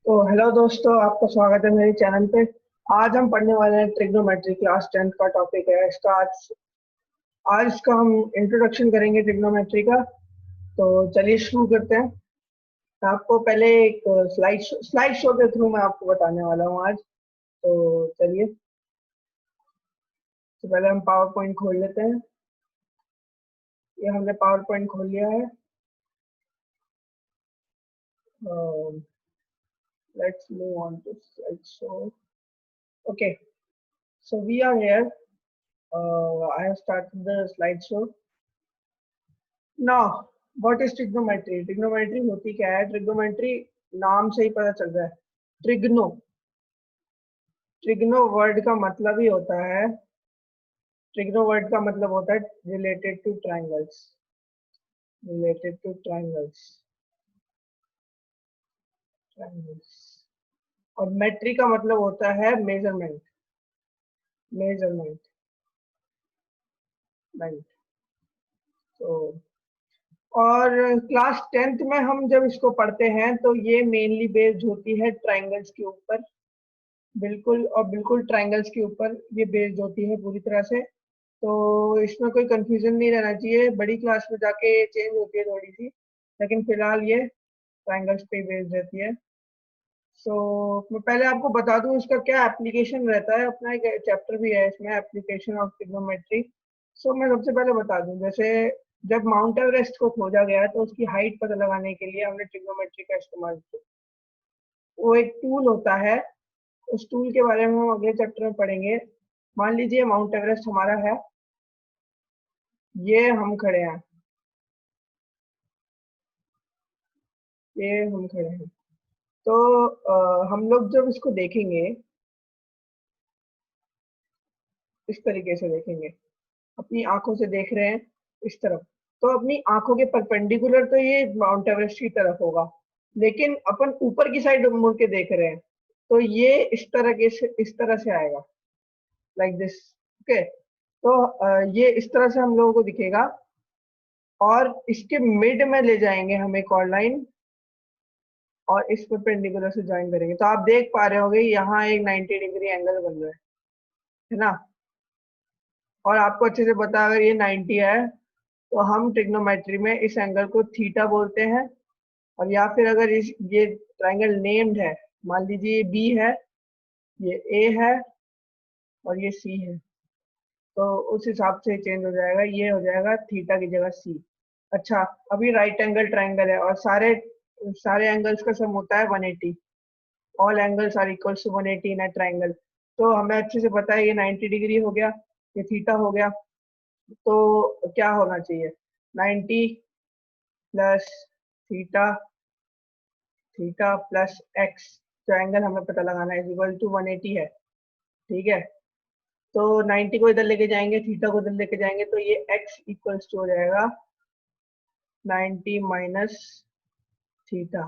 तो हेलो दोस्तों, आपका स्वागत है मेरे चैनल पे। आज हम पढ़ने वाले हैं ट्रिग्नोमेट्री। क्लास 10 का टॉपिक है इसका। आज इसका हम इंट्रोडक्शन करेंगे ट्रिग्नोमेट्री का। तो चलिए शुरू करते हैं। आपको पहले एक स्लाइड शो के थ्रू मैं आपको बताने वाला हूँ आज। तो चलिए, तो पहले हम पावर पॉइंट खोल लेते हैं। ये हमने पावर पॉइंट खोल लिया है। Let's move on to slide show. Okay, so we are here. I have started the slideshow. Now, what is trigonometry? Trigonometry होती क्या है? Trigonometry नाम से ही पता चल रहा है। ट्रिग्नो ट्रिग्नो वर्ड का मतलब ही होता है, ट्रिग्नो वर्ड का मतलब होता है related two triangles. Related two triangles triangles और मेट्री का मतलब होता है मेजरमेंट। मेजरमेंट मेंट तो और क्लास 10th में हम जब इसको पढ़ते हैं तो ये मेनली बेस्ड होती है ट्राइंगल्स के ऊपर। बिल्कुल ट्राइंगल्स के ऊपर ये बेस्ड होती है पूरी तरह से। तो इसमें कोई कंफ्यूजन नहीं रहना चाहिए। बड़ी क्लास में जाके चेंज होती है थोड़ी सी, लेकिन फिलहाल ये ट्राइंगल्स पे बेस्ड रहती है। सो मैं पहले आपको बता दूं इसका क्या एप्लीकेशन रहता है। अपना एक चैप्टर भी है इसमें, एप्लीकेशन ऑफ ट्रिग्नोमेट्री। सो मैं सबसे पहले बता दूं, जैसे जब माउंट एवरेस्ट को खोजा गया तो उसकी हाइट पता लगाने के लिए हमने ट्रिग्नोमेट्री का इस्तेमाल किया। वो एक टूल होता है, उस टूल के बारे में हम अगले चैप्टर में पढ़ेंगे। मान लीजिए माउंट एवरेस्ट हमारा है, ये हम खड़े हैं, ये हम खड़े हैं। तो हम लोग जब इसको देखेंगे, इस तरीके से देखेंगे, अपनी आंखों से देख रहे हैं इस तरफ, तो अपनी आंखों के परपेंडिकुलर तो ये माउंट एवरेस्ट की तरफ होगा। लेकिन अपन ऊपर की साइड मुड़ के देख रहे हैं तो ये इस तरह से आएगा, लाइक दिस। ओके, तो ये इस तरह से हम लोगों को दिखेगा। और इसके मिड में ले जाएंगे हम एक और लाइन, और इस परपेंडिकुलर से ज्वाइन करेंगे तो आप देख पा रहे होंगे यहाँ एक 90 डिग्री एंगल बन रहा है ना। और आपको अच्छे से पता है, अगर ये 90 है तो हम ट्रिग्नोमेट्री में इस एंगल को थीटा बोलते हैं। और या फिर अगर ये ट्राइंगल नेम्ड है, मान लीजिए ये बी है, ये ए है और ये सी है, तो उस हिसाब से चेंज हो जाएगा, ये हो जाएगा थीटा की जगह सी। अच्छा, अभी राइट एंगल ट्राइंगल है और सारे सारे एंगल्स का सम होता है 180। All angles are equal to 180 in a triangle. तो हमें अच्छे से पता है ये 90 डिग्री हो गया, ये थीटा हो गया। तो क्या होना चाहिए? 90 plus theta, theta plus x, जो एंगल हमें पता लगाना है, इक्वल टू 180 है। ठीक है, तो 90 को इधर लेके जाएंगे, थीटा को इधर लेके जाएंगे, तो ये एक्स इक्वल्स टू हो जाएगा 90 माइनस थीटा।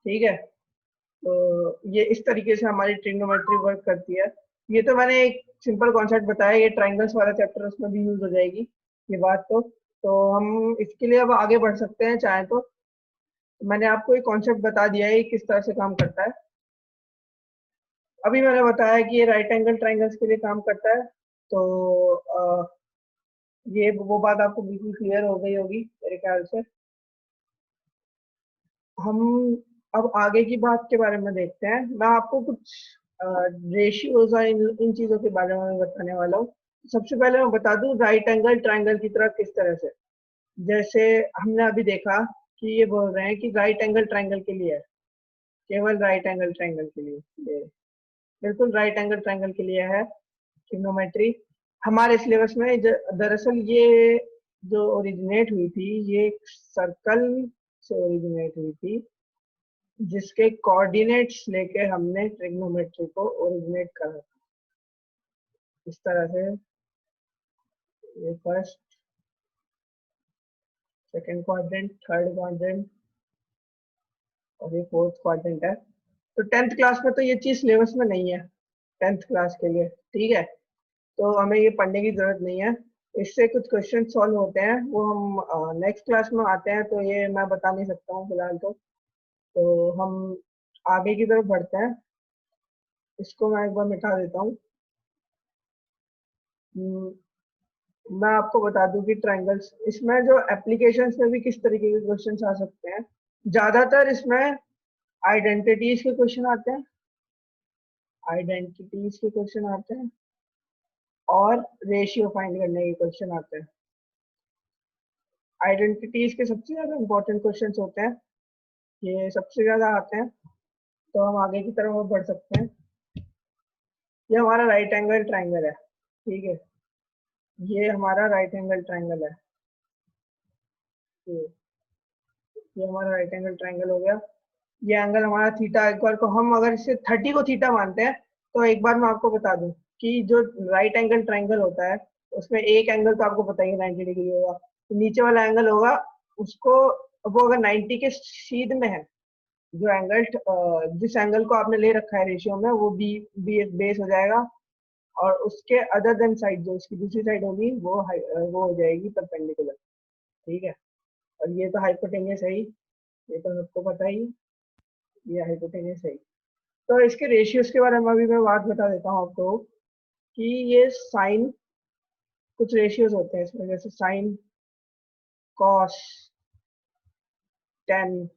ठीक है, तो ये इस तरीके से हमारी ट्रिग्नोमेट्री वर्क करती है। ये तो मैंने एक सिंपल कॉन्सेप्ट बताया, ये ट्राइंगल्स वाला चैप्टर उसमें भी यूज हो जाएगी ये बात। तो हम इसके लिए अब आगे बढ़ सकते हैं चाहे तो। मैंने आपको एक कॉन्सेप्ट बता दिया है किस तरह से काम करता है। अभी मैंने बताया कि ये राइट एंगल ट्राइंगल्स के लिए काम करता है। तो ये वो बात आपको बिल्कुल क्लियर हो गई होगी मेरे ख्याल से। हम अब आगे की बात के बारे में देखते हैं। मैं आपको कुछ रेशियोज और इन चीजों के बारे में बताने वाला हूँ। सबसे पहले मैं बता दूं राइट एंगल ट्राइंगल की तरह किस तरह से। जैसे हमने अभी देखा कि ये बोल रहे हैं कि राइट एंगल ट्राइंगल के लिए है, केवल राइट एंगल ट्राइंगल के लिए ये, बिल्कुल राइट एंगल ट्राइंगल के लिए है ट्रिग्नोमेट्री। हमारे सिलेबस में दरअसल ये जो ओरिजिनेट हुई थी, ये एक सर्कल से ओरिजिनेट हुई थी, जिसके कोऑर्डिनेट्स लेके हमने ट्रिग्नोमेट्री को ओरिजिनेट करा था। इस तरह से ये first, second quadrant, third quadrant और ये फोर्थ क्वाड्रेंट है। तो 10th क्लास में तो ये चीज सिलेबस में नहीं है, 10th क्लास के लिए। ठीक है, तो हमें ये पढ़ने की जरूरत नहीं है। इससे कुछ क्वेश्चन सॉल्व होते हैं, वो हम नेक्स्ट क्लास में आते हैं, तो ये मैं बता नहीं सकता हूँ फिलहाल। तो हम आगे की तरफ बढ़ते हैं। इसको मैं एक बार मिटा देता हूँ। मैं आपको बता दूं कि ट्रायंगल्स इसमें जो एप्लीकेशंस में भी किस तरीके के क्वेश्चंस आ सकते हैं। ज्यादातर इसमें आइडेंटिटीज के क्वेश्चन आते हैं, आइडेंटिटीज के क्वेश्चन आते हैं और रेशियो फाइंड करने के क्वेश्चन आते हैं। आइडेंटिटीज के सबसे ज्यादा इंपॉर्टेंट क्वेश्चंस होते हैं, ये सबसे ज्यादा आते हैं। तो हम आगे की तरफ बढ़ सकते हैं। ये हमारा राइट एंगल ट्रायंगल है, ठीक है। ये हमारा राइट एंगल ट्रायंगल है। ये हमारा राइट एंगल ट्रायंगल हो गया। ये एंगल हमारा थीटा, एक बार को हम अगर इसे 30 को थीटा मानते हैं तो एक बार मैं आपको बता दूं कि जो राइट एंगल ट्रायंगल होता है उसमें एक एंगल तो आपको पता ही है 90 डिग्री होगा, तो नीचे वाला एंगल होगा उसको, वो अगर 90 के सीध में है, जो एंगल जिस एंगल को आपने ले रखा है रेशियो में, वो बी बी बेस हो जाएगा। और उसके अदर देन साइड, जो उसकी दूसरी साइड होगी, वो हो जाएगी परपेंडिकुलर, ठीक है। और ये तो हाइपोटेन्यूस है ही, ये तो सबको पता ही, ये हाइपोटेन्यूस है ही। तो इसके रेशियोज के बारे में अभी मैं बात बता देता हूँ आपको कि ये साइन, कुछ रेशियोज होते हैं इसमें, जैसे साइन, कॉस, टेन,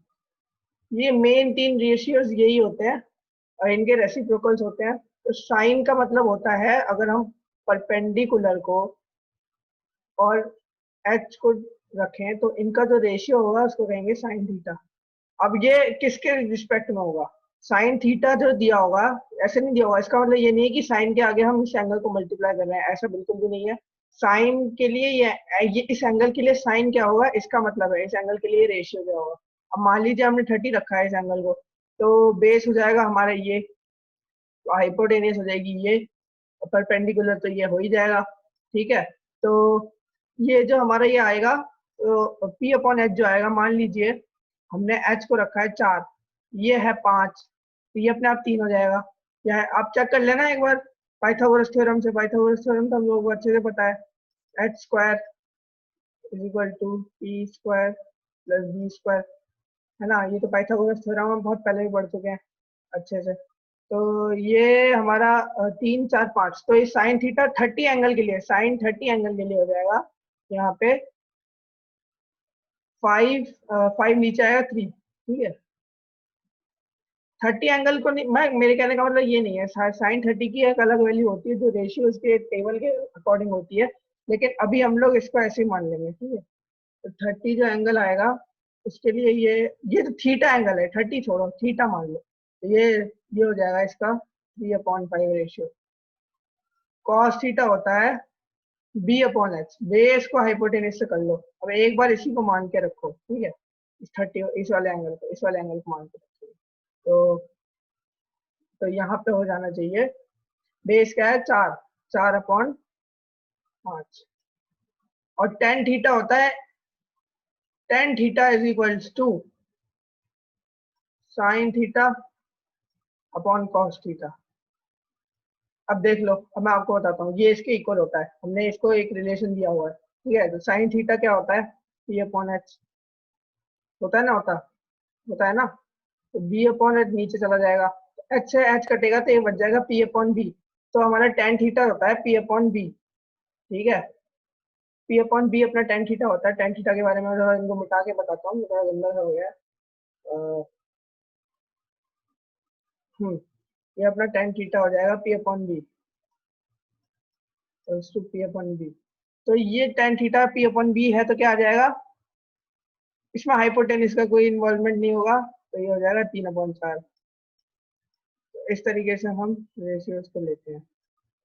ये मेन 3 रेशियोज यही होते हैं और इनके रेसिप्रोकल्स होते हैं। तो साइन का मतलब होता है अगर हम परपेंडिकुलर को और एच को रखें तो इनका जो रेशियो होगा उसको कहेंगे साइन थीटा। अब ये किसके रिस्पेक्ट में होगा, साइन थीटा जो दिया होगा, ऐसे नहीं दिया होगा, इसका मतलब ये नहीं है कि साइन के आगे हम इस एंगल को मल्टीप्लाई कर रहे हैं, ऐसा बिल्कुल भी नहीं है। साइन के लिए ये इस एंगल के लिए साइन क्या होगा, इसका मतलब है इस एंगल के लिए रेशियो क्या होगा। अब मान लीजिए हमने 30 रखा है इस एंगल को, तो बेस हो जाएगा हमारा ये, हाइपोटेनियस हो जाएगी ये, परपेंडिकुलर तो ये हो ही जाएगा, ठीक है। तो ये जो हमारा ये आएगा, तो पी अपॉन एच जो आएगा, मान लीजिए हमने एच को रखा है 4, ये है 5, तो ये अपने आप 3 हो जाएगा। या आप चेक कर लेना एक बार पाइथागोरस थ्योरम से, पाइथागोरस थ्योरम तो हम लोगों को अच्छे से पता है, H square is equal to P square plus B square, है ना। ये तो पाइथागोरस थ्योरम हम बहुत पहले भी पढ़ चुके हैं अच्छे से। तो ये हमारा 3 4 5, तो ये साइन थीटा 30 एंगल के लिए, साइन 30 एंगल के लिए हो जाएगा यहाँ पे 5, 5 नीचे आएगा 3, ठीक है। 30 एंगल को नहीं, मैं मेरे कहने का मतलब ये नहीं है, साइन 30 की एक अलग वैल्यू होती है जो रेशियो उसके टेबल के अकॉर्डिंग होती है, लेकिन अभी हम लोग इसको ऐसे ही मान लेंगे, ठीक है। तो 30 जो एंगल आएगा उसके लिए ये तो थीटा एंगल है, 30 छोड़ो, थीटा मान लो, तो ये हो जाएगा इसका 3/5 रेशियो। कॉस थीटा होता है बी अपॉन एच, बेस को हाइपोटेनस से कर लो, अब एक बार इसी को मान के रखो, ठीक है। इस 30, इस वाले एंगल को, इस वाले एंगल को मान के रखो, तो यहाँ पे हो जाना चाहिए, बेस क्या है 4, 4/5, और टेन थीटा होता है, tan theta is equals to sine theta upon cos theta. अब देख लो, अब मैं आपको बताता हूँ, ये इसके इक्वल होता है, हमने इसको एक रिलेशन दिया हुआ है, ठीक है। तो साइन थीटा क्या होता है, पी अपॉन एच होता है ना, होता है ना। तो बी अपॉन एच नीचे चला जाएगा, एच से एच कटेगा तो ये बच जाएगा पी अपॉन बी। तो हमारा टेन थीटा होता है पी अपॉन बी, ठीक है। पी अपॉन बी अपना टेन थीटा होता है। टेन थीटा के बारे में थोड़ा इनको मिटा के बताता हूँ, थोड़ा गंदा सा हो गया है। ये अपना टेन थीटा हो जाएगा P upon B, to P upon B. तो ये tan theta P upon B है, तो क्या आ जाएगा, इसमें हाइपोटेनिस का कोई इन्वॉल्वमेंट नहीं होगा, तो ये हो जाएगा 3/4। तो इस तरीके से हम रेशियोज को लेते हैं।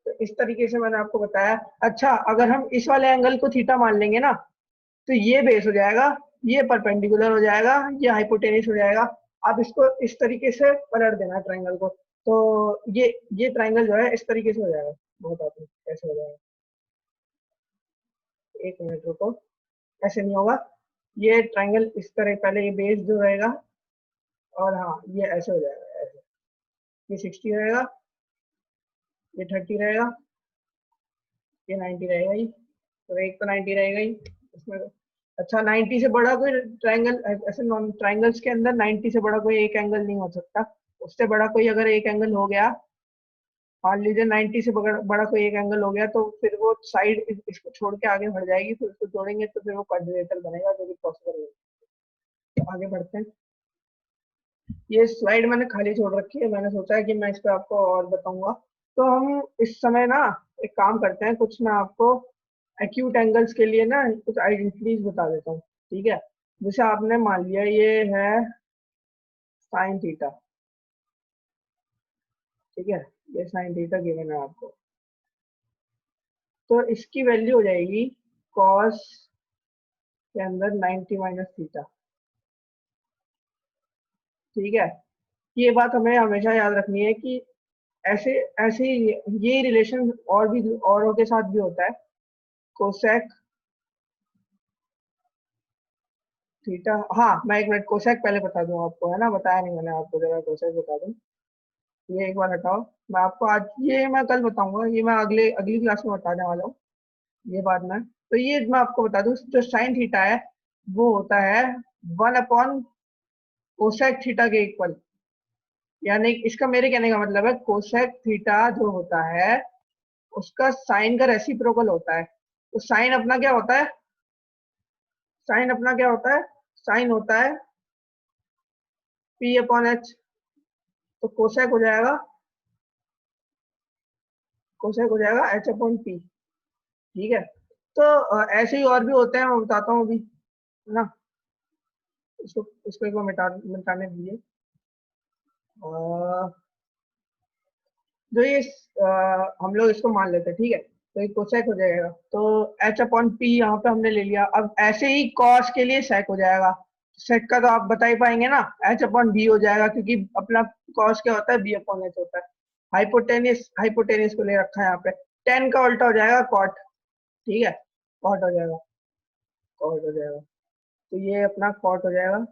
तो इस तरीके से मैंने आपको बताया। अच्छा, अगर हम इस वाले एंगल को थीटा मान लेंगे ना, तो ये बेस हो जाएगा, ये परपेंडिकुलर हो जाएगा, ये हाइपोटेनिस हो जाएगा। आप इसको इस तरीके से पलट देना ट्रायंगल को, तो ये ट्रायंगल जो है इस तरीके से हो जाएगा। बहुत आसान कैसे हो जाएगा, एक मिनट रुको, ऐसे नहीं होगा। ये ट्रायंगल इस तरह, पहले ये बेस जो रहेगा, और हाँ ये ऐसे हो जाएगा, ऐसे ये 60 रहेगा, ये 30 रहेगा, ये 90 रहेगा ही, तो एक तो 90 रहेगा ही इसमें। अच्छा, 90 से बड़ा कोई ट्रायंगल, ऐसे नॉन ट्रायंगल्स के अंदर 90 से बड़ा कोई एक एंगल नहीं हो सकता, उससे बड़ा कोई अगर एक एंगल हो गया, मान लीजिए 90 से बड़ा कोई एक एंगल हो गया, तो फिर वो साइड इसको छोड़ के आगे बढ़ जाएगी, फिर उसको जोड़ेंगे तो फिर वो क्वाड्रिलेटरल बनेगा, जो कि पॉसिबल है। तो आगे बढ़ते हैं। ये स्लाइड मैंने खाली छोड़ रखी है, मैंने सोचा है कि मैं इस पर आपको और बताऊंगा। तो हम इस समय ना एक काम करते हैं, कुछ मैं आपको एक्यूट एंगल्स के लिए ना कुछ आइडेंटिटीज बता देता हूँ, ठीक है। जैसे आपने मान लिया ये है साइन थीटा, ठीक है, ये साइन थीटा गिवन है आपको, तो इसकी वैल्यू हो जाएगी कॉस के अंदर 90 माइनस थीटा, ठीक है। ये बात हमें हमेशा याद रखनी है कि ऐसे ऐसे ये रिलेशन और भी औरों के साथ भी होता है। कोसेक थीटा, हाँ मैं एक मिनट कोसेक पहले बता दूं आपको, है ना, बताया नहीं मैंने आपको, जरा कोसेक बता दूं। ये एक बार हटाओ, मैं आपको आज, ये मैं कल बताऊंगा, ये मैं अगली क्लास में बताने वाला हूँ ये बात में। तो ये मैं आपको बता दूं, जो साइन थीटा है वो होता है 1 अपॉन कोसेक थीटा के इक्वल। यानी इसका मेरे कहने का मतलब है कोसेक थीटा जो होता है उसका साइन का रेसिप्रोकल होता है। तो साइन अपना क्या होता है, साइन अपना क्या होता है, साइन होता है पी अपॉन एच। तो कोसेक हो जाएगा, कोसेक हो जाएगा एच अपॉन पी, ठीक है। तो ऐसे ही और भी होते हैं, मैं बताता हूँ अभी, है ना। इसको एक बार मिटाने दीजिए। जो ये हम लोग इसको मान लेते हैं, ठीक है, तो ये कोसेक हो जाएगा। तो एच अपॉन पी यहाँ पे हमने ले लिया। अब ऐसे ही कॉस के लिए सेक हो जाएगा। सेक का तो आप बता ही पाएंगे ना, एच अपॉन बी हो जाएगा, क्योंकि अपना कॉस क्या होता है, बी अपॉन एच होता है। हाइपोटेनियस हाइपोटेनियस को ले रखा है यहाँ पे। टेन का उल्टा हो जाएगा कॉट, ठीक है, कॉट हो जाएगा, कॉट हो जाएगा। तो ये अपना कॉट हो जाएगा,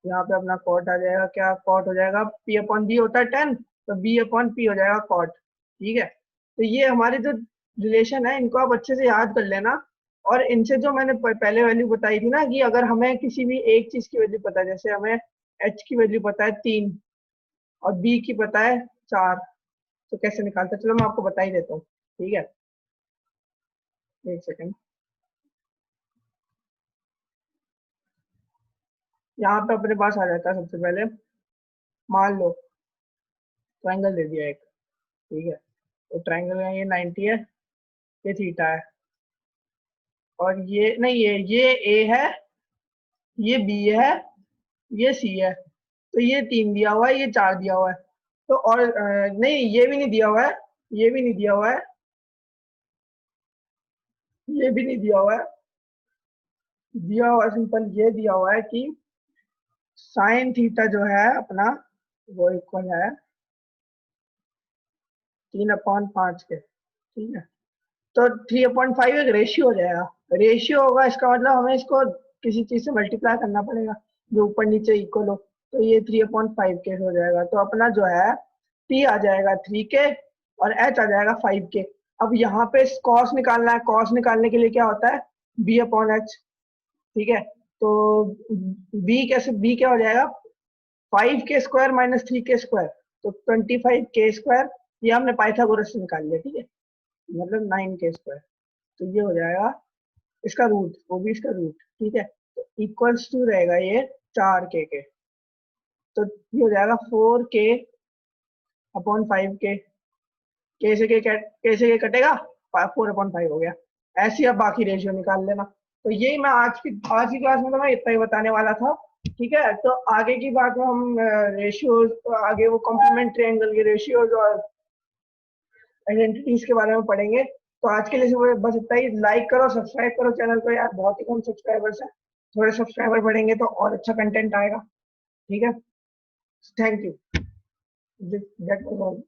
यहाँ पे अपना कॉट आ जाएगा, क्या कॉट हो जाएगा, पी अपॉन बी होता है 10, तो बी अपॉन पी हो जाएगा कॉट, ठीक है। तो ये हमारे जो रिलेशन है इनको आप अच्छे से याद कर लेना। और इनसे जो मैंने पहले वैल्यू बताई थी ना, कि अगर हमें किसी भी एक चीज की वैल्यू पता है, जैसे हमें एच की वैल्यू पता है 3 और बी की पता है 4, तो कैसे निकालते हैं, चलो मैं आपको बता ही देता हूँ, ठीक है। एक सेकेंड, यहाँ पे अपने पास आ जाता है सबसे पहले, मान लो ट्रायंगल दे दिया एक, ठीक है। तो ट्रायंगल में ये 90 है, ये थीटा है, और ये नहीं, ये ए है, ये बी है, ये सी है। तो ये 3 दिया हुआ है, ये 4 दिया हुआ है। तो और नहीं, ये भी नहीं दिया हुआ है, ये भी नहीं दिया हुआ है, ये भी नहीं दिया हुआ है। दिया हुआ सिंपल ये दिया हुआ है कि साइन थीटा जो है अपना वो इक्वल है 3/5 के, ठीक है। तो 3/5 एक रेशियो हो जाएगा। रेशियो होगा, इसका मतलब हमें इसको किसी चीज से मल्टीप्लाई करना पड़ेगा जो ऊपर नीचे इक्वल हो। तो ये 3/5 के हो जाएगा। तो अपना जो है पी आ जाएगा 3 के और एच आ जाएगा 5 के। अब यहाँ पे कॉस निकालना है, कॉस निकालने के लिए क्या होता है, बी अपॉन एच, ठीक है। तो बी क्या हो जाएगा, 5 के स्क्वायर माइनस 3 के स्क्वायर, तो 25 के स्क्वायर। ये हमने पाइथागोरस से निकाल लिया, ठीक है, मतलब 9 के स्क्वायर। तो ये हो जाएगा इसका रूट, वो भी इसका रूट, ठीक है। तो इक्वल्स टू रहेगा ये 4 के। तो ये हो जाएगा 4 के अपॉन 5 के, के से के कटेगा, 4/5 हो गया। ऐसे ही अब बाकी रेशियो निकाल लेना। तो यही मैं आज की क्लास में तो मैं इतना ही बताने वाला था, ठीक है। तो आगे की बात में हम रेशियोज, आगे वो कॉम्प्लीमेंट्री एंगल के रेशियोज और आइडेंटिटीज के बारे में पढ़ेंगे। तो आज के लिए बस इतना ही। लाइक करो, सब्सक्राइब करो चैनल को, यार बहुत ही कम सब्सक्राइबर्स हैं, थोड़े सब्सक्राइबर बढ़ेंगे तो और अच्छा कंटेंट आएगा, ठीक है। Thank you, that was all.